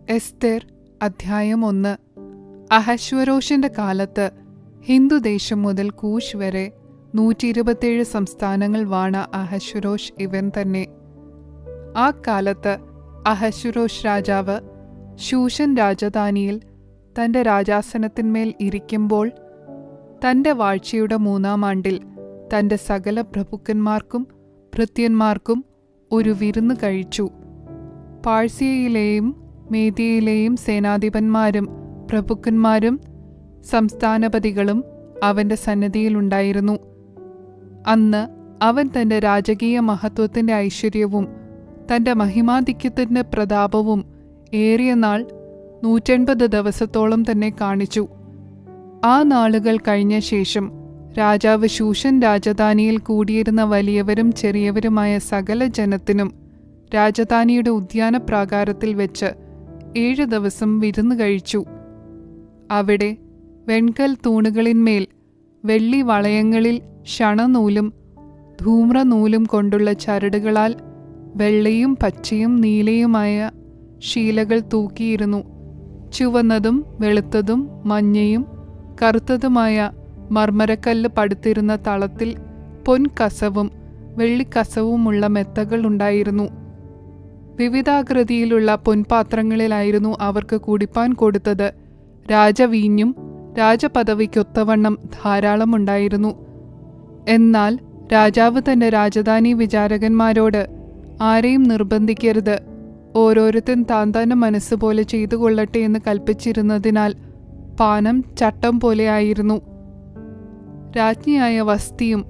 എസ്തേർ അധ്യായം 1. അഹശ്വേരോഷിന്റെ കാലത്ത് ഹിന്ദുദേശം മുതൽ കൂശ് വരെ 127 സംസ്ഥാനങ്ങൾ വാണ അഹശ്വേരോഷ് ഇവൻ തന്നെ. ആ കാലത്ത് അഹശ്വേരോഷ് രാജാവ് ശൂഷൻ രാജധാനിയിൽ തന്റെ രാജാസനത്തിന്മേൽ ഇരിക്കുമ്പോൾ തന്റെ വാഴ്ചയുടെ 3-ാം ആണ്ടിൽ തന്റെ സകല പ്രഭുക്കന്മാർക്കും ഭൃത്യന്മാർക്കും ഒരു വിരുന്ന് കഴിച്ചു. പാഴ്സ്യയിലെയും മേദ്യയിലെയും സേനാധിപന്മാരും പ്രഭുക്കന്മാരും സംസ്ഥാനപതികളും അവന്റെ സന്നിധിയിലുണ്ടായിരുന്നു. അന്ന് അവൻ തന്റെ രാജകീയ മഹത്വത്തിന്റെ ഐശ്വര്യവും തന്റെ മഹിമാധിക്യത്തിന്റെ പ്രതാപവും ഏറിയ നാൾ 180 ദിവസത്തോളം തന്നെ കാണിച്ചു. ആ നാളുകൾ കഴിഞ്ഞ ശേഷം രാജാവ് ശൂഷൻ രാജധാനിയിൽ കൂടിയിരുന്ന വലിയവരും ചെറിയവരുമായ സകല ജനത്തിനും രാജധാനിയുടെ ഉദ്യാന പ്രാകാരത്തിൽ വെച്ച് 7 ദിവസം വിരുന്ന് കഴിച്ചു. അവിടെ വെൺകൽ തൂണുകളിന്മേൽ വെള്ളി വളയങ്ങളിൽ ഷണനൂലും ധൂമ്രനൂലും കൊണ്ടുള്ള ചരടുകളാൽ വെള്ളയും പച്ചയും നീലയുമായ ശീലകൾ തൂക്കിയിരുന്നു. ചുവന്നതും വെളുത്തതും മഞ്ഞയും കറുത്തതുമായ മർമരക്കല്ല് പടുത്തിരുന്ന തളത്തിൽ പൊൻകസവും വെള്ളിക്കസവുമുള്ള മെത്തകൾ ഉണ്ടായിരുന്നു. വിവിധാകൃതിയിലുള്ള പൊൻപാത്രങ്ങളിലായിരുന്നു അവർക്ക് കുടിപ്പാൻ കൊടുത്തത്. രാജവീഞ്ഞും രാജപദവിക്കൊത്തവണ്ണം ധാരാളമുണ്ടായിരുന്നു. എന്നാൽ രാജാവ് തന്റെ രാജധാനി വിചാരകന്മാരോട് ആരെയും നിർബന്ധിക്കരുത്, ഓരോരുത്തൻ താന്താന്റെ മനസ്സുപോലെ ചെയ്തുകൊള്ളട്ടെ എന്ന് കൽപ്പിച്ചിരുന്നതിനാൽ പാനം ചട്ടം പോലെയായിരുന്നു. രാജ്ഞിയായ വസ്തിയും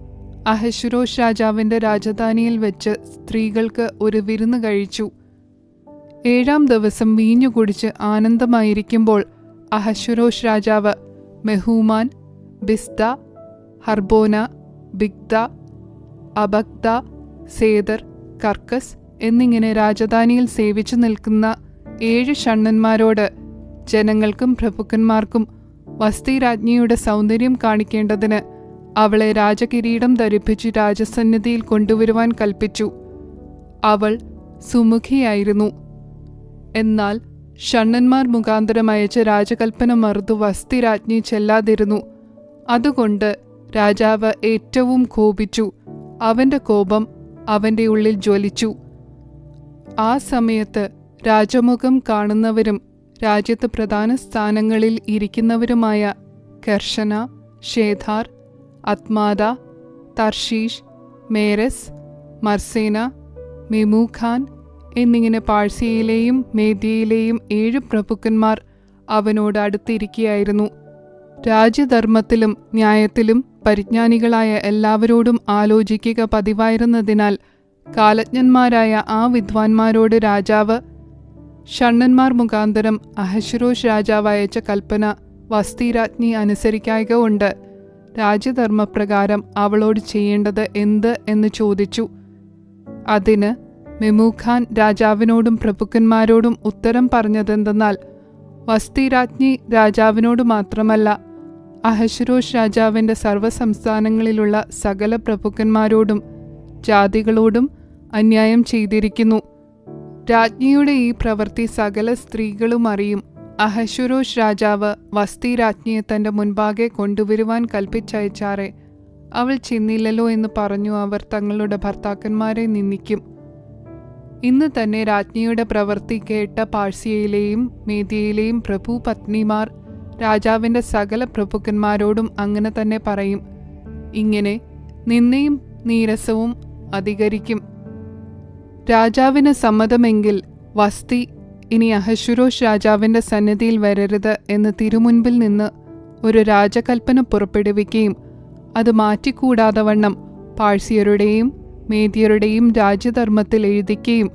അഹശ്വേരോഷ് രാജാവിന്റെ രാജധാനിയിൽ വെച്ച് സ്ത്രീകൾക്ക് ഒരു വിരുന്ന് കഴിച്ചു. 7-ാം ദിവസം വീഞ്ഞു കുടിച്ച് ആനന്ദമായിരിക്കുമ്പോൾ അഹശ്വേരോഷ് രാജാവ് മെഹൂമാൻ, ബിസ്ദ, ഹർബോന, ബിഗ്ദ, അബഗ്ദ, സേദർ, കർക്കസ് എന്നിങ്ങനെ രാജധാനിയിൽ സേവിച്ചു നിൽക്കുന്ന 7 ഷണ്ഡന്മാരോട് ജനങ്ങൾക്കും പ്രഭുക്കന്മാർക്കും വസ്തി രാജ്ഞിയുടെ സൗന്ദര്യം കാണിക്കേണ്ടതിന് അവളെ രാജകിരീടം ധരിപ്പിച്ച് രാജസന്നിധിയിൽ കൊണ്ടുവരുവാൻ കൽപ്പിച്ചു. അവൾ സുമുഖിയായിരുന്നു. എന്നാൽ ഷണ്ഡന്മാർ മുഖാന്തരം അയച്ച രാജകൽപ്പന മറുത്തു വസ്തി രാജ്ഞി ചെല്ലാതിരുന്നു. അതുകൊണ്ട് രാജാവ് ഏറ്റവും കോപിച്ചു. അവന്റെ കോപം അവന്റെ ഉള്ളിൽ ജ്വലിച്ചു. ആ സമയത്ത് രാജമുഖം കാണുന്നവരും രാജ്യത്ത് പ്രധാന സ്ഥാനങ്ങളിൽ ഇരിക്കുന്നവരുമായ കർഷന, ഷേഥാർ, അത്മാദ, തർഷീഷ്, മേരസ്, മർസേന, മെമൂഖാൻ എന്നിങ്ങനെ പാഴ്സ്യയിലെയും മേദ്യയിലെയും 7 പ്രഭുക്കന്മാർ അവനോട് അടുത്തിരിക്കുകയായിരുന്നു. രാജ്യധർമ്മത്തിലും ന്യായത്തിലും പരിജ്ഞാനികളായ എല്ലാവരോടും ആലോചിക്കുക പതിവായിരുന്നതിനാൽ കാലജ്ഞന്മാരായ ആ വിദ്വാൻമാരോട് രാജാവ് ഷണ്ഡന്മാർ മുഖാന്തരം അഹശ്വേരോഷ് രാജാവ് അയച്ച കൽപ്പന വസ്തിരാജ്ഞി അനുസരിക്കായ്ക കൊണ്ട് രാജ്യധർമ്മപ്രകാരം അവളോട് ചെയ്യേണ്ടത് എന്ത് എന്ന് ചോദിച്ചു. അതിന് മെമൂഖാൻ രാജാവിനോടും പ്രഭുക്കന്മാരോടും ഉത്തരം പറഞ്ഞതെന്തെന്നാൽ, വസ്തിരാജ്ഞി രാജാവിനോട് മാത്രമല്ല അഹശ്വേരോഷ് രാജാവിന്റെ സർവ്വസംസ്ഥാനങ്ങളിലുള്ള സകല പ്രഭുക്കന്മാരോടും ജാതികളോടും അന്യായം ചെയ്തിരിക്കുന്നു. രാജ്ഞിയുടെ ഈ പ്രവൃത്തി സകല സ്ത്രീകളും അറിയും. അഹശ്വേരോഷ് രാജാവ് വസ്തിരാജ്ഞിയെ തന്റെ മുൻപാകെ കൊണ്ടുവരുവാൻ കൽപ്പിച്ചയച്ചാറെ അവൾ ചെന്നില്ലല്ലോ എന്ന് പറഞ്ഞു അവർ തങ്ങളുടെ ഭർത്താക്കന്മാരെ നിന്ദിക്കും. ഇന്ന് തന്നെ രാജ്ഞിയുടെ പ്രവൃത്തി കേട്ട പാഴ്സ്യയിലെയും മേദ്യയിലെയും പ്രഭുപത്നിമാർ രാജാവിന്റെ സകല പ്രഭുക്കന്മാരോടും അങ്ങനെ തന്നെ പറയും. ഇങ്ങനെ നിന്ദയും നീരസവും അധികരിക്കും. രാജാവിന് സമ്മതമെങ്കിൽ വസ്തി ഇനി അഹശ്വേരോഷ് രാജാവിന്റെ സന്നിധിയിൽ വരരുത് എന്ന് തിരുമുൻപിൽ നിന്ന് ഒരു രാജകൽപ്പന പുറപ്പെടുവിക്കുകയും അത് മാറ്റിക്കൂടാതെ വണ്ണം പാഴ്സ്യരുടെയും മേദ്യരുടെയും രാജ്യധർമ്മത്തിൽ എഴുതിക്കുകയും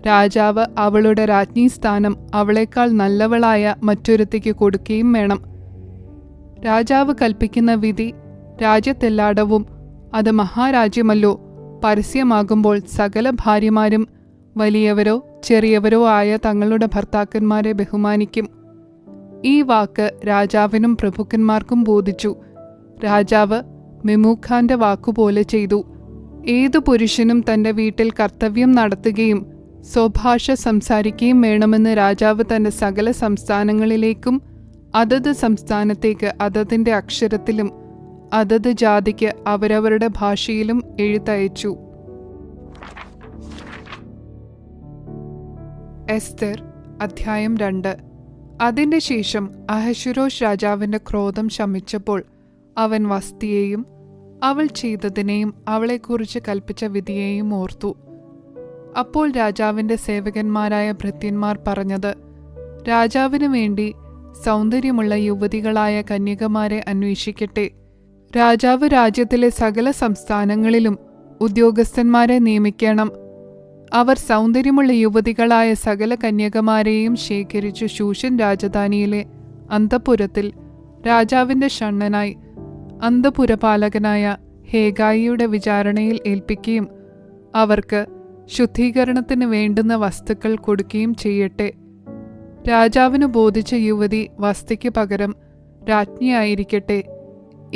രാജാവ് അവളുടെ രാജ്ഞി സ്ഥാനം അവളേക്കാൾ നല്ലവളായ മറ്റൊരുത്തിക്ക് കൊടുക്കുകയും വേണം. രാജാവ് കൽപ്പിക്കുന്ന വിധി രാജ്യത്തെല്ലായിടവും, അത് മഹാരാജ്യമല്ലോ, പരസ്യമാകുമ്പോൾ സകല ഭാര്യമാരും വലിയവരോ ചെറിയവരോ ആയ തങ്ങളുടെ ഭർത്താക്കന്മാരെ ബഹുമാനിക്കും. ഈ വാക്ക് രാജാവിനും പ്രഭുക്കന്മാർക്കും ബോധിച്ചു. രാജാവ് മെമൂഖാന്റെ വാക്കുപോലെ ചെയ്തു. ഏതു പുരുഷനും തന്റെ വീട്ടിൽ കർത്തവ്യം നടത്തുകയും സ്വഭാഷ സംസാരിക്കുകയും വേണമെന്ന് രാജാവ് തന്റെ സകല സംസ്ഥാനങ്ങളിലേക്കും അതത് സംസ്ഥാനത്തേക്ക് അതതിൻ്റെ അക്ഷരത്തിലും അതത് ജാതിക്ക് അവരവരുടെ ഭാഷയിലും എഴുത്തയച്ചു. എസ്തർ അധ്യായം 2. അതിൻ്റെ ശേഷം അഹശ്വേരോശ് രാജാവിൻ്റെ ക്രോധം ശമിച്ചപ്പോൾ അവൻ വസ്തിയെയും അവൾ ചെയ്തതിനെയും അവളെക്കുറിച്ച് കൽപ്പിച്ച വിധിയെയും ഓർത്തു. അപ്പോൾ രാജാവിൻ്റെ സേവകന്മാരായ ഭൃത്യന്മാർ പറഞ്ഞത്, രാജാവിനു വേണ്ടി സൗന്ദര്യമുള്ള യുവതികളായ കന്യകമാരെ അന്വേഷിക്കട്ടെ. രാജാവ് രാജ്യത്തിലെ സകല സംസ്ഥാനങ്ങളിലും ഉദ്യോഗസ്ഥന്മാരെ നിയമിക്കണം. അവർ സൗന്ദര്യമുള്ള യുവതികളായ സകല കന്യകമാരെയും ശേഖരിച്ചു ശൂഷൻ രാജധാനിയിലെ അന്തഃപുരത്തിൽ രാജാവിൻ്റെ ഷണ്ഡനായി അന്തഃപുരപാലകനായ ഹേഗായിയുടെ വിചാരണയിൽ ഏൽപ്പിക്കുകയും അവർക്ക് ശുദ്ധീകരണത്തിന് വേണ്ടുന്ന വസ്തുക്കൾ കൊടുക്കുകയും ചെയ്യട്ടെ. രാജാവിന് ബോധിച്ച യുവതി വസ്തിക്ക് പകരം രാജ്ഞിയായിരിക്കട്ടെ.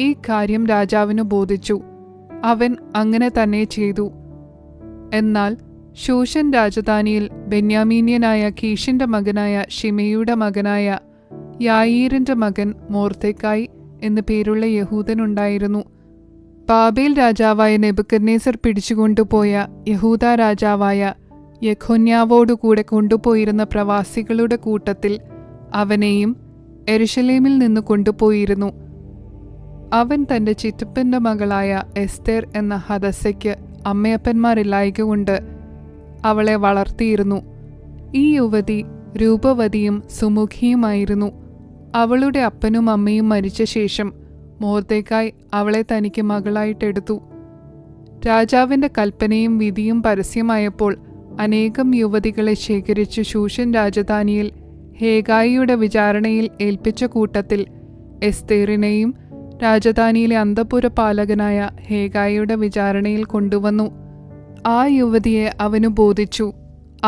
ഈ കാര്യം രാജാവിന് ബോധിച്ചു. അവൻ അങ്ങനെ തന്നെ ചെയ്തു. എന്നാൽ ശൂഷൻ രാജധാനിയിൽ ബെന്യാമീന്യനായ കീഷിന്റെ മകനായ ഷിമെയുടെ മകനായ യായീരിന്റെ മകൻ മോർദെഖായി എന്നു പേരുള്ള യഹൂദനുണ്ടായിരുന്നു. ബാബേൽ രാജാവായ നെബൂഖദ്നേസർ പിടിച്ചുകൊണ്ടുപോയ യഹൂദ രാജാവായ യെഖൊന്യാവോടുകൂടെ കൊണ്ടുപോയിരുന്ന പ്രവാസികളുടെ കൂട്ടത്തിൽ അവനെയും യെരുശലേമിൽ നിന്ന് കൊണ്ടുപോയിരുന്നു. അവൻ തന്റെ ചിറ്റപ്പന്റെ മകളായ എസ്തേർ എന്ന ഹദസ്സയ്ക്ക് അമ്മയപ്പന്മാരില്ലായകൊണ്ട് അവളെ വളർത്തിയിരുന്നു. ഈ യുവതി രൂപവതിയും സുമുഖിയുമായിരുന്നു. അവളുടെ അപ്പനും അമ്മയും മരിച്ച ശേഷം മോർദെഖായി അവളെ തനിക്ക് മകളായിട്ടെടുത്തു. രാജാവിൻ്റെ കൽപ്പനയും വിധിയും പരസ്യമായപ്പോൾ അനേകം യുവതികളെ ശേഖരിച്ചു ശൂഷൻ രാജധാനിയിൽ ഹേഗായിയുടെ വിചാരണയിൽ ഏൽപ്പിച്ച കൂട്ടത്തിൽ എസ്തേറിനെയും രാജധാനിയിലെ അന്തഃപുരപാലകനായ ഹേഗായിയുടെ വിചാരണയിൽ കൊണ്ടുവന്നു. ആ യുവതിയെ അവനു ബോധിച്ചു.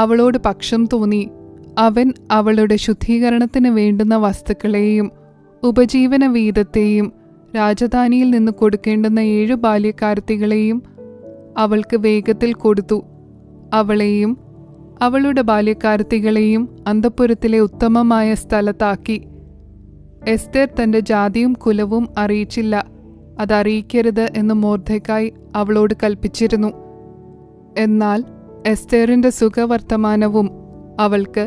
അവളോട് പക്ഷം തോന്നി. അവൻ അവളുടെ ശുദ്ധീകരണത്തിന് വേണ്ടുന്ന വസ്തുക്കളെയും ഉപജീവന വീതത്തെയും രാജധാനിയിൽ നിന്ന് കൊടുക്കേണ്ടുന്ന 7 ബാല്യക്കാരത്തികളെയും അവൾക്ക് വേഗത്തിൽ കൊടുത്തു. അവളെയും അവളുടെ ബാല്യക്കാരത്തികളെയും അന്തഃപുരത്തിലെ ഉത്തമമായ സ്ഥലത്താക്കി. എസ്തേർ തന്റെ ജാതിയും കുലവും അറിയിച്ചില്ല. അതറിയിക്കരുത് എന്ന് മോർദെഖായി അവളോട് കൽപ്പിച്ചിരുന്നു. എന്നാൽ എസ്തേറിന്റെ സുഖവർത്തമാനവും അവൾക്ക്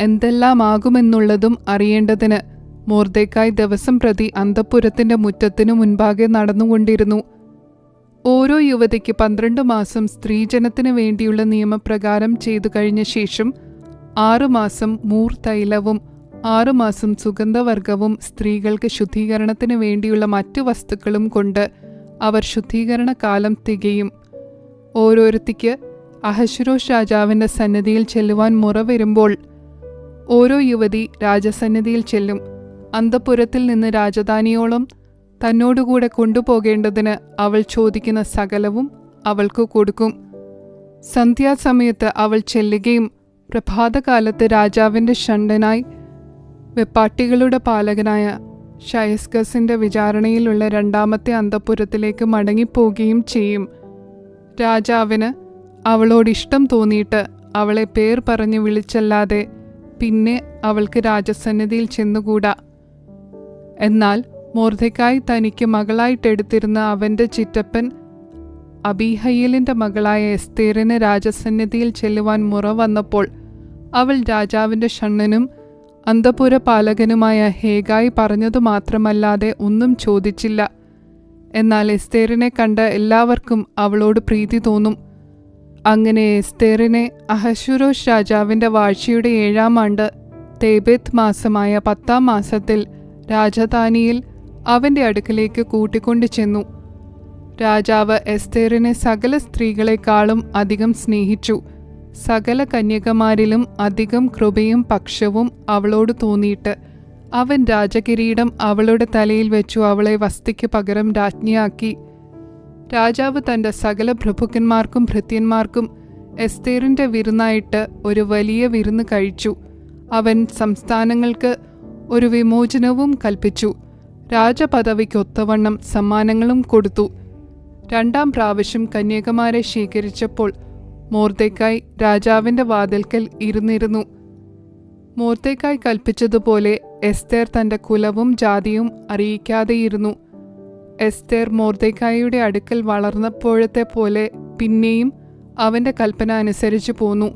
എന്തെല്ലാമാകുമെന്നുള്ളതും അറിയേണ്ടതിന് മോർദെഖായി ദിവസം പ്രതി അന്തഃപുരത്തിന്റെ മുറ്റത്തിനു മുൻപാകെ നടന്നുകൊണ്ടിരുന്നു. ഓരോ യുവതിക്ക് 12 മാസം സ്ത്രീജനത്തിന് വേണ്ടിയുള്ള നിയമപ്രകാരം ചെയ്തു കഴിഞ്ഞ ശേഷം 6 മാസം മൂർ തൈലവും 6 മാസം സുഗന്ധവർഗവും സ്ത്രീകൾക്ക് ശുദ്ധീകരണത്തിന് വേണ്ടിയുള്ള മറ്റു വസ്തുക്കളും കൊണ്ട് അവർ ശുദ്ധീകരണ കാലം തികയും. ഓരോരുത്തിക്ക് അഹശ്വേരോശ് രാജാവിൻ്റെ സന്നിധിയിൽ ചെല്ലുവാൻ മുറ വരുമ്പോൾ ഓരോ യുവതി രാജസന്നിധിയിൽ ചെല്ലും. അന്തഃപുരത്തിൽ നിന്ന് രാജധാനിയോളം തന്നോടുകൂടെ കൊണ്ടുപോകേണ്ടതിന് അവൾ ചോദിക്കുന്ന സകലവും അവൾക്ക് കൊടുക്കും. സന്ധ്യാസമയത്ത് അവൾ ചെല്ലുകയും പ്രഭാതകാലത്ത് രാജാവിൻ്റെ ഷണ്ഡനായി വെപ്പാട്ടികളുടെ പാലകനായ ഷയസ്ഗസിന്റെ വിചാരണയിലുള്ള 2ാമത്തെ അന്തഃപുരത്തിലേക്ക് മടങ്ങിപ്പോവുകയും ചെയ്യും. രാജാവിന് അവളോടിഷ്ടം തോന്നിയിട്ട് അവളെ പേർ പറഞ്ഞ് വിളിച്ചല്ലാതെ പിന്നെ അവൾക്ക് രാജസന്നിധിയിൽ ചെന്നുകൂടാ. എന്നാൽ മോർദെഖായി തനിക്ക് മകളായിട്ടെടുത്തിരുന്ന അവന്റെ ചിറ്റപ്പൻ അബീഹയേലിന്റെ മകളായ എസ്തേറിന് രാജസന്നിധിയിൽ ചെല്ലുവാൻ മുറ വന്നപ്പോൾ അവൾ രാജാവിൻ്റെ ഷണ്ഡനും അന്തഃപുരപാലകനുമായ ഹേഗായി പറഞ്ഞതു മാത്രമല്ലാതെ ഒന്നും ചോദിച്ചില്ല. എന്നാൽ എസ്തേറിനെ കണ്ട എല്ലാവർക്കും അവളോട് പ്രീതി തോന്നും. അങ്ങനെ എസ്തേറിനെ അഹശ്വേരോശ് രാജാവിൻ്റെ വാഴ്ചയുടെ 7-ാം ആണ്ട് തേബേത്ത് മാസമായ 10-ാം മാസത്തിൽ രാജധാനിയിൽ അവൻ്റെ അടുക്കലേക്ക് കൂട്ടിക്കൊണ്ടു ചെന്നു. രാജാവ് എസ്തേറിനെ സകല സ്ത്രീകളെക്കാളും അധികം സ്നേഹിച്ചു. സകല കന്യകമാരിലും അധികം കൃപയും പക്ഷവും അവളോട് തോന്നിയിട്ട് അവൻ രാജകിരീടം അവളുടെ തലയിൽ വെച്ചു അവളെ വസ്തിക്ക് പകരം രാജ്ഞിയാക്കി. രാജാവ് തന്റെ സകല പ്രഭുക്കന്മാർക്കും ഭൃത്യന്മാർക്കും എസ്തേറിന്റെ വിരുന്നായിട്ട് ഒരു വലിയ വിരുന്ന് കഴിച്ചു. അവൻ സംസ്ഥാനങ്ങൾക്ക് ഒരു വിമോചനവും കൽപ്പിച്ചു. രാജപദവിക്കൊത്തവണ്ണം സമ്മാനങ്ങളും കൊടുത്തു. 2-ാം പ്രാവശ്യം കന്യകമാരെ ശേഖരിച്ചപ്പോൾ മൊർദെഖായി രാജാവിന്റെ വാതിൽക്കൽ ഇരുന്നിരുന്നു. മൊർദെഖായി കൽപ്പിച്ചതുപോലെ എസ്തേർ തന്റെ കുലവും ജാതിയും അറിയിക്കാതെയിരുന്നു. എസ്തേർ മൊർദെഖായിയുടെ അടുക്കൽ വളർന്നപ്പോഴത്തെ പോലെ പിന്നെയും അവന്റെ കൽപ്പന അനുസരിച്ചു പോന്നു.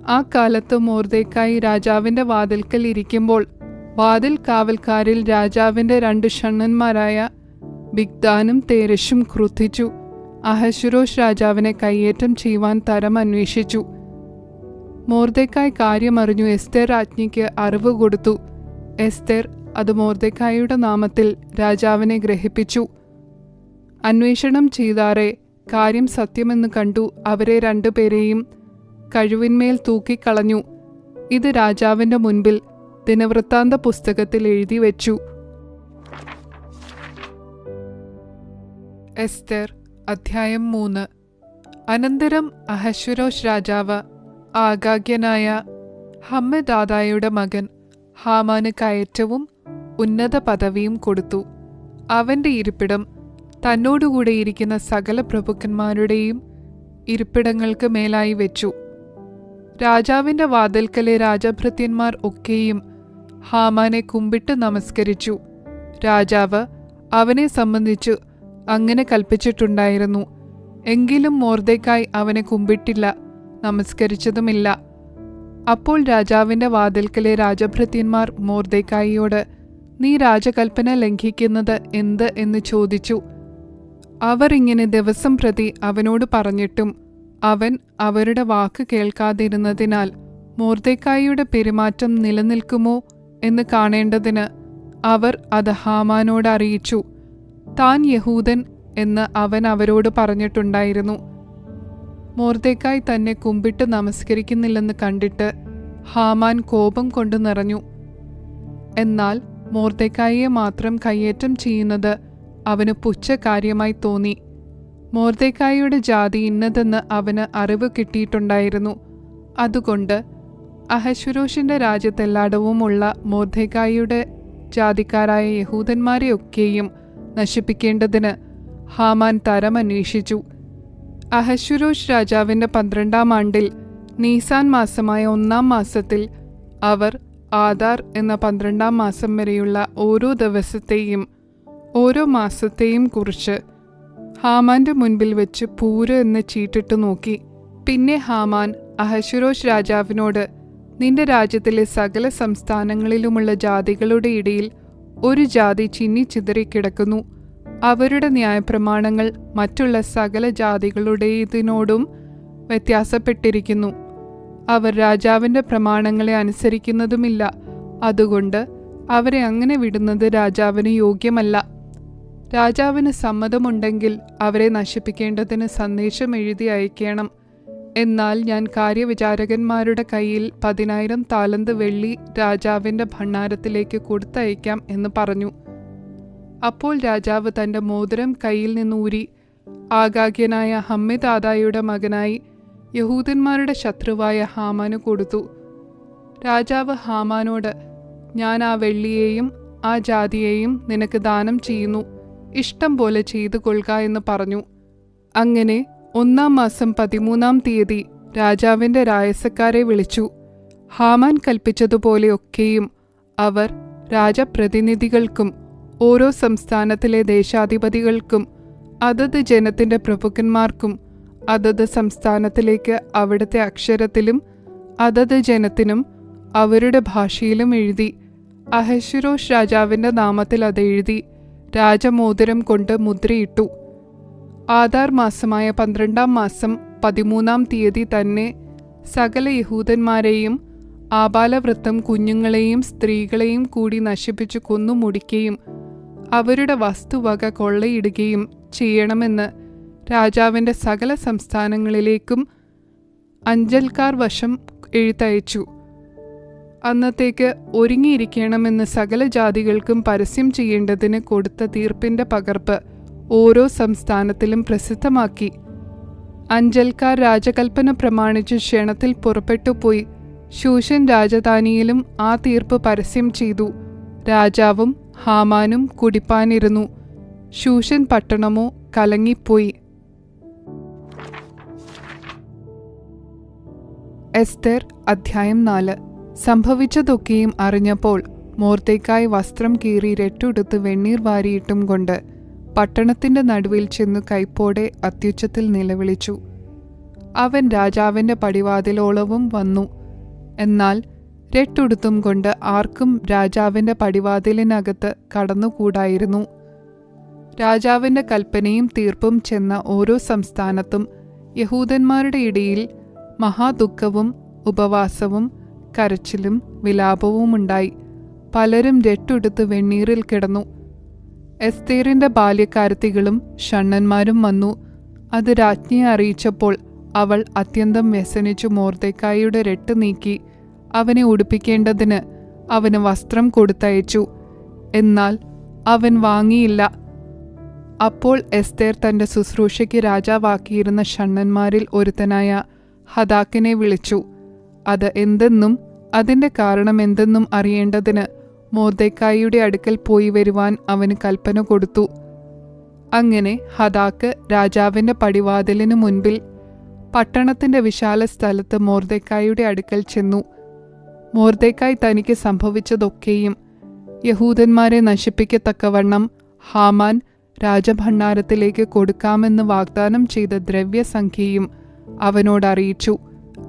ആ കാലത്ത് മൊർദെഖായി രാജാവിന്റെ വാതിൽക്കൽ ഇരിക്കുമ്പോൾ വാതിൽ കാവൽക്കാരിൽ രാജാവിന്റെ 2 ഷണ്ഡന്മാരായ ബിഗ്ദാനും തേരശും ക്രുദ്ധിച്ചു അഹശ്വേരോശ് രാജാവിനെ കയ്യേറ്റം ചെയ്യുവാൻ തരം അന്വേഷിച്ചു. മൊർദെഖായി കാര്യമറിഞ്ഞു എസ്തേർ രാജ്ഞിക്ക് അറിവ് കൊടുത്തു. എസ്തേർ അത് മൊർദെഖായിയുടെ നാമത്തിൽ രാജാവിനെ ഗ്രഹിപ്പിച്ചു. അന്വേഷണം ചെയ്താറെ കാര്യം സത്യമെന്ന് കണ്ടു അവരെ 2 പേരെയും കഴുവിന്മേൽ തൂക്കിക്കളഞ്ഞു. ഇത് രാജാവിന്റെ മുൻപിൽ ദിനവൃത്താന്ത പുസ്തകത്തിൽ എഴുതി വെച്ചു. എസ്തേർ അധ്യായം 3. അനന്തരം അഹശ്വേരോശ് രാജാവ് ആഗാഗ്യനായ ഹമ്മെദാദായുടെ മകൻ ഹാമാന് കയറ്റവും ഉന്നത പദവിയും കൊടുത്തു. അവന്റെ ഇരിപ്പിടം തന്നോടുകൂടെ ഇരിക്കുന്ന സകല പ്രഭുക്കന്മാരുടെയും ഇരിപ്പിടങ്ങൾക്ക് മേലായി വെച്ചു. രാജാവിന്റെ വാതിൽക്കലെ രാജഭൃത്യന്മാർ ഒക്കെയും ഹാമാനെ കുമ്പിട്ട് നമസ്കരിച്ചു. രാജാവ് അവനെ സംബന്ധിച്ചു അങ്ങനെ കൽപ്പിച്ചിട്ടുണ്ടായിരുന്നു. എങ്കിലും മൊർദെഖായി അവനെ കുമ്പിട്ടില്ല, നമസ്കരിച്ചതുമില്ല. അപ്പോൾ രാജാവിന്റെ വാതിൽക്കലെ രാജഭൃത്യന്മാർ മൊർദെഖായിയോട്, നീ രാജകൽപ്പന ലംഘിക്കുന്നത് എന്ത് എന്ന് ചോദിച്ചു. അവർ ഇങ്ങനെ ദിവസം പ്രതി അവനോട് പറഞ്ഞിട്ടും അവൻ അവരുടെ വാക്ക് കേൾക്കാതിരുന്നതിനാൽ മൊർദെഖായിയുടെ പെരുമാറ്റം നിലനിൽക്കുമോ എന്ന് കാണേണ്ടതിന് അവർ അത് ഹാമാനോട് അറിയിച്ചു. താൻ യഹൂദൻ എന്ന് അവൻ അവരോട് പറഞ്ഞിട്ടുണ്ടായിരുന്നു. മൊർദെഖായി തന്നെ കുമ്പിട്ട് നമസ്കരിക്കുന്നില്ലെന്ന് കണ്ടിട്ട് ഹാമാൻ കോപം കൊണ്ട് നിറഞ്ഞു. എന്നാൽ മൊർദെഖായിയെ മാത്രം കയ്യേറ്റം ചെയ്യുന്നത് അവന് പുച്ഛകാര്യമായി തോന്നി. മൊർദെഖായിയുടെ ജാതി ഇന്നതെന്ന് അവന് അറിവ് കിട്ടിയിട്ടുണ്ടായിരുന്നു. അതുകൊണ്ട് അഹശ്വേരോശിന്റെ രാജ്യത്തെല്ലായിടവുമുള്ള മൊർദെഖായിയുടെ ജാതിക്കാരായ യഹൂദന്മാരെയൊക്കെയും നശിപ്പിക്കേണ്ടതിന് ഹാമാൻ തരം അന്വേഷിച്ചു. അഹശ്വേരോശ് രാജാവിന്റെ 12-ാം ആണ്ടിൽ നീസാൻ മാസമായ 1-ാം മാസത്തിൽ അവർ ആദാർ എന്ന 12-ാം മാസം വരെയുള്ള ഓരോ ദിവസത്തെയും ഓരോ മാസത്തെയും കുറിച്ച് ഹാമാന്റെ മുൻപിൽ വെച്ച് പൂര് എന്ന് ചീട്ടിട്ട് നോക്കി. പിന്നെ ഹാമാൻ അഹശ്വേരോശ് രാജാവിനോട്, നിന്റെ രാജ്യത്തിലെ സകല സംസ്ഥാനങ്ങളിലുമുള്ള ജാതികളുടെ ഇടയിൽ ഒരു ജാതി ചിന്നിച്ചിതറിക്കിടക്കുന്നു. അവരുടെ ന്യായപ്രമാണങ്ങൾ മറ്റുള്ള സകല ജാതികളുടേതിനോടും വ്യത്യാസപ്പെട്ടിരിക്കുന്നു. അവർ രാജാവിന്റെ പ്രമാണങ്ങളെ അനുസരിക്കുന്നതുമില്ല. അതുകൊണ്ട് അവരെ അങ്ങനെ വിടുന്നത് രാജാവിന് യോഗ്യമല്ല. രാജാവിന് സമ്മതമുണ്ടെങ്കിൽ അവരെ നശിപ്പിക്കേണ്ടതിന് സന്ദേശം എഴുതി അയക്കണം. എന്നാൽ ഞാൻ കാര്യവിചാരകന്മാരുടെ കയ്യിൽ 10,000 താലന്ത് വെള്ളി രാജാവിന്റെ ഭണ്ഡാരത്തിലേക്ക് കൊടുത്തയക്കാം എന്ന് പറഞ്ഞു. അപ്പോൾ രാജാവ് തന്റെ മോതിരം കയ്യിൽ നിന്നൂരി ആഗാഗ്യനായ ഹമ്മെദാദായുടെ മകനായി യഹൂദന്മാരുടെ ശത്രുവായ ഹാമാന് കൊടുത്തു. രാജാവ് ഹാമാനോട്, ഞാൻ ആ വെള്ളിയെയും ആ ജാതിയെയും നിനക്ക് ദാനം ചെയ്യുന്നു, ഇഷ്ടം പോലെ ചെയ്തു കൊള്ളുക എന്ന് പറഞ്ഞു. അങ്ങനെ 1-ാം മാസം 13-ാം തീയതി രാജാവിന്റെ രായസക്കാരെ വിളിച്ചു. ഹാമാൻ കൽപ്പിച്ചതുപോലെയൊക്കെയും അവർ രാജപ്രതിനിധികൾക്കും ഓരോ സംസ്ഥാനത്തിലെ ദേശാധിപതികൾക്കും അതത് ജനത്തിന്റെ പ്രഭുക്കന്മാർക്കും അതത് സംസ്ഥാനത്തിലേക്ക് അവിടുത്തെ അക്ഷരത്തിലും അതത് ജനത്തിനും അവരുടെ ഭാഷയിലും എഴുതി. അഹശ്വേരോശ് രാജാവിന്റെ നാമത്തിൽ അതെഴുതി രാജമോതിരം കൊണ്ട് മുദ്രയിട്ടു. ആദാർ മാസമായ 12-ാം മാസം 13-ാം തീയതി തന്നെ സകല യഹൂദന്മാരെയും ആബാലവൃത്തം കുഞ്ഞുങ്ങളെയും സ്ത്രീകളെയും കൂടി നശിപ്പിച്ചു കൊന്നു മുടിക്കുകയും അവരുടെ വസ്തുവക കൊള്ളയിടുകയും ചെയ്യണമെന്ന് രാജാവിന്റെ സകല സംസ്ഥാനങ്ങളിലേക്കും അഞ്ചൽക്കാർ വശം എഴുത്തയച്ചു. അന്നത്തേക്ക് ഒരുങ്ങിയിരിക്കണമെന്ന് സകല ജാതികൾക്കും പരസ്യം ചെയ്യേണ്ടതിന് കൊടുത്ത തീർപ്പിന്റെ പകർപ്പ് ഓരോ സംസ്ഥാനത്തിലും പ്രസിദ്ധമാക്കി. അഞ്ചൽക്കാർ രാജകൽപ്പന പ്രമാണിച്ച് ക്ഷണത്തിൽ പുറപ്പെട്ടുപോയി ശൂഷൻ രാജധാനിയിലും ആ തീർപ്പ് പരസ്യം ചെയ്തു. രാജാവും ഹാമാനും കുടിപ്പാനിരുന്നു. ശൂഷൻ പട്ടണമോ കലങ്ങിപ്പോയി. എസ്തേർ അധ്യായം 4. സംഭവിച്ചതൊക്കെയും അറിഞ്ഞപ്പോൾ മൊർദെഖായി വസ്ത്രം കീറി രട്ടുടുത്ത് വെണ്ണീർ വാരിയിട്ടും കൊണ്ട് പട്ടണത്തിന്റെ നടുവിൽ ചെന്നു കൈപ്പോടെ അത്യുച്ചത്തിൽ നിലവിളിച്ചു. അവൻ രാജാവിന്റെ പടിവാതിലോളവും വന്നു. എന്നാൽ രട്ടുടുത്തും കൊണ്ട് ആർക്കും രാജാവിന്റെ പടിവാതിലിനകത്ത് കടന്നുകൂടായിരുന്നു. രാജാവിന്റെ കൽപ്പനയും തീർപ്പും ചെന്ന ഓരോ സംസ്ഥാനത്തും യഹൂദന്മാരുടെ ഇടയിൽ മഹാദുഃഖവും ഉപവാസവും കരച്ചിലും വിലാപവുമുണ്ടായി. പലരും രട്ടുടുത്ത് വെണ്ണീറിൽ കിടന്നു. എസ്തേറിന്റെ ബാല്യക്കാരത്തികളും ഷണ്ഡന്മാരും വന്നു. അത് രാജ്ഞിയെ അറിയിച്ചപ്പോൾ അവൾ അത്യന്തം വ്യസനിച്ചു മൊർദെഖായിയുടെ രട്ട് നീക്കി അവനെ ഉടുപ്പിക്കേണ്ടതിന് അവന് വസ്ത്രം കൊടുത്തയച്ചു. എന്നാൽ അവൻ വാങ്ങിയില്ല. അപ്പോൾ എസ്തേർ തന്റെ ശുശ്രൂഷയ്ക്ക് രാജാവാക്കിയിരുന്ന ഷണ്ഡന്മാരിൽ ഒരുത്തനായ ഹദാക്കിനെ വിളിച്ചു. അത് എന്തെന്നും അതിന്റെ കാരണം എന്തെന്നും അറിയേണ്ടതിന് മൊർദെഖായിയുടെ അടുക്കൽ പോയി വരുവാൻ അവന് കൽപ്പന കൊടുത്തു. അങ്ങനെ ഹദാക്ക് രാജാവിന്റെ പടിവാതിലിനു മുൻപിൽ പട്ടണത്തിന്റെ വിശാല സ്ഥലത്ത് മൊർദെഖായിയുടെ അടുക്കൽ ചെന്നു. മൊർദെഖായി തനിക്ക് സംഭവിച്ചതൊക്കെയും യഹൂദന്മാരെ നശിപ്പിക്കത്തക്കവണ്ണം ഹാമാൻ രാജഭണ്ഡാരത്തിലേക്ക് കൊടുക്കാമെന്ന് വാഗ്ദാനം ചെയ്ത ദ്രവ്യസംഖ്യയും അവനോടറിയിച്ചു.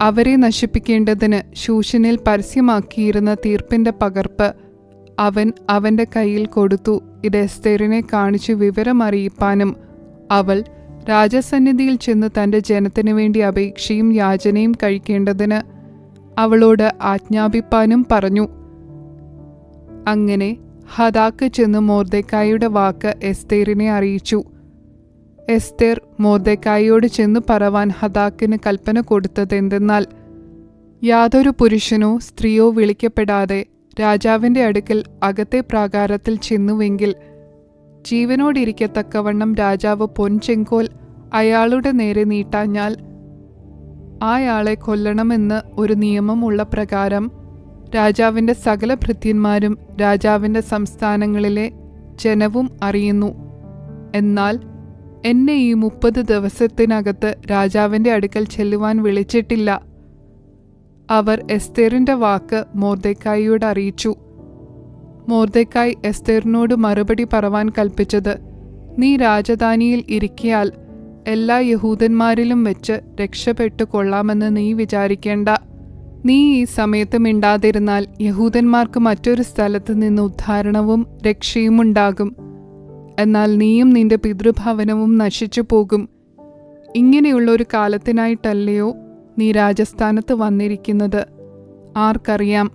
അവരെ നശിപ്പിക്കേണ്ടതിന് ശൂശനിൽ പരസ്യമാക്കിയിരുന്ന തീർപ്പിന്റെ പകർപ്പ് അവൻ അവന്റെ കയ്യിൽ കൊടുത്തു. ഇത് എസ്തേറിനെ കാണിച്ചു വിവരമറിയിപ്പാനും അവൾ രാജസന്നിധിയിൽ ചെന്ന് തന്റെ ജനത്തിനു വേണ്ടി അപേക്ഷയും യാചനയും കഴിക്കേണ്ടതിന് അവളോട് ആജ്ഞാപിപ്പാനും പറഞ്ഞു. അങ്ങനെ ഹദാക്ക് ചെന്ന് മൊർദെഖായിയുടെ വാക്ക് എസ്തേറിനെ അറിയിച്ചു. എസ്തേർ മൊർദെഖായിയോട് ചെന്നു പറവാൻ ഹദാക്കിന് കൽപ്പന കൊടുത്തതെന്തെന്നാൽ, യാതൊരു പുരുഷനോ സ്ത്രീയോ വിളിക്കപ്പെടാതെ രാജാവിന്റെ അടുക്കൽ അകത്തെ പ്രാകാരത്തിൽ ചെന്നുവെങ്കിൽ ജീവനോടിരിക്കത്തക്കവണ്ണം രാജാവ് പൊൻചെങ്കോൽ അയാളുടെ നേരെ നീട്ടാഞ്ഞാൽ അയാളെ കൊല്ലണമെന്ന് ഒരു നിയമമുള്ള പ്രകാരം രാജാവിന്റെ സകല ഭൃത്യന്മാരും രാജാവിന്റെ സംസ്ഥാനങ്ങളിലെ ജനവും അറിയുന്നു. എന്നാൽ എന്നെ ഈ 30 ദിവസത്തിനകത്ത് രാജാവിന്റെ അടുക്കൽ ചെല്ലുവാൻ വിളിച്ചിട്ടില്ല. അവർ എസ്തേറിന്റെ വാക്ക് മൊർദെഖായിയോട് അറിയിച്ചു. മൊർദെഖായി എസ്തേറിനോട് മറുപടി പറവാൻ കൽപ്പിച്ചത്, നീ രാജധാനിയിൽ ഇരിക്കയാൽ എല്ലാ യഹൂദന്മാരിലും വെച്ച് രക്ഷപ്പെട്ടു കൊള്ളാമെന്ന് നീ വിചാരിക്കേണ്ട. നീ ഈ സമയത്ത് മിണ്ടാതിരുന്നാൽ യഹൂദന്മാർക്ക് മറ്റൊരു സ്ഥലത്ത് നിന്ന് ഉദ്ധാരണവും രക്ഷയുമുണ്ടാകും. എന്നാൽ നീയും നിന്റെ പിതൃഭവനവും നശിച്ചു പോകും. ഇങ്ങനെയുള്ള ഒരു കാലത്തിനായിട്ടല്ലയോ നീ രാജസ്ഥാനത്ത് വന്നിരിക്കുന്നത്? ആർക്കറിയാം.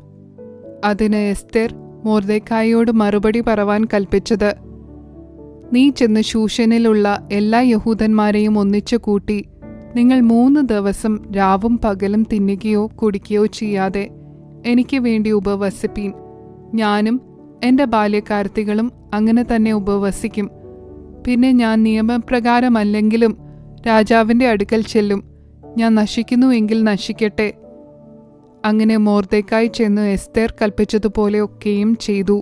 അതിന് എസ്തേർ മൊർദെഖായിയോട് മറുപടി പറവാൻ കൽപ്പിച്ചത്, നീ ചെന്ന് ശൂശനിലുള്ള എല്ലാ യഹൂദന്മാരെയും ഒന്നിച്ചു കൂട്ടി നിങ്ങൾ 3 ദിവസം രാവും പകലും തിന്നുകയോ കുടിക്കുകയോ ചെയ്യാതെ എനിക്ക് വേണ്ടി ഉപവസിപ്പീൻ. ഞാനും എൻ്റെ ബാല്യക്കാരത്തികളും അങ്ങനെ തന്നെ ഉപവസിക്കും. പിന്നെ ഞാൻ നിയമപ്രകാരമല്ലെങ്കിലും രാജാവിൻ്റെ അടുക്കൽ ചെല്ലും. ഞാൻ നശിക്കുന്നുവെങ്കിൽ നശിക്കട്ടെ. അങ്ങനെ മൊർദെഖായി ചെന്ന് എസ്തേർ കൽപ്പിച്ചതുപോലെ ഒക്കെയും ചെയ്തു.